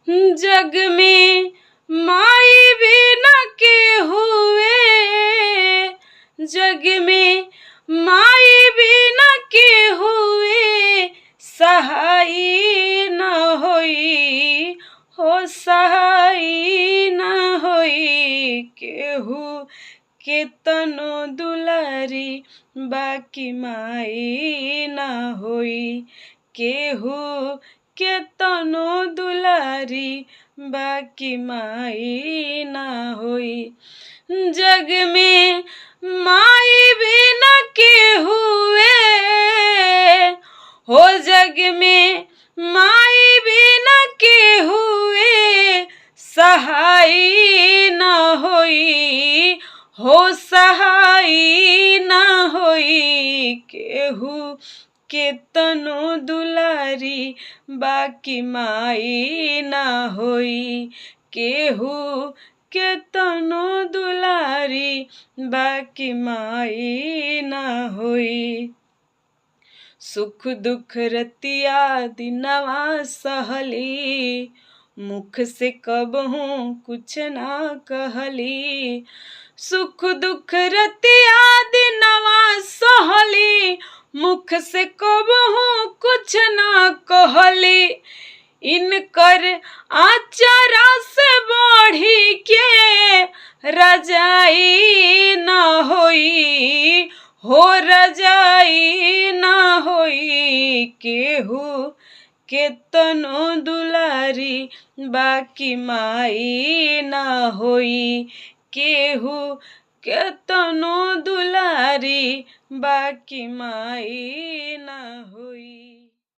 जग में माई बिना के हुए, जग में माई बिना के हुए, सहाय न होई हो, सहाय न होई। केहू केतनो दुलारी बाकी माई न होई, केहू केतनो दुलारी बाकी माई न होई। जग में माई बिना के हुए हो, जग में माई बिना के हुए, सहाय न होई हो, सहाय न होई। केहू केतनो दुलारी बाकी माई न होई, केहू केतनो दुलारी बाकी माई न होई। सुख दुख रतिया दिनवा सहली, मुख से कबहू कुछ ना कहली। सुख दुख रतिया दिनवा सहली, मुख से कबहू कुछ ना कहली। इनकर आचरा से बढ़ी के रजाई न होई हो, रजाई न होई। केहू केतनो दुलारी बाकी माई न होई, केहू केतनो दुलारी बाकी माई न होई।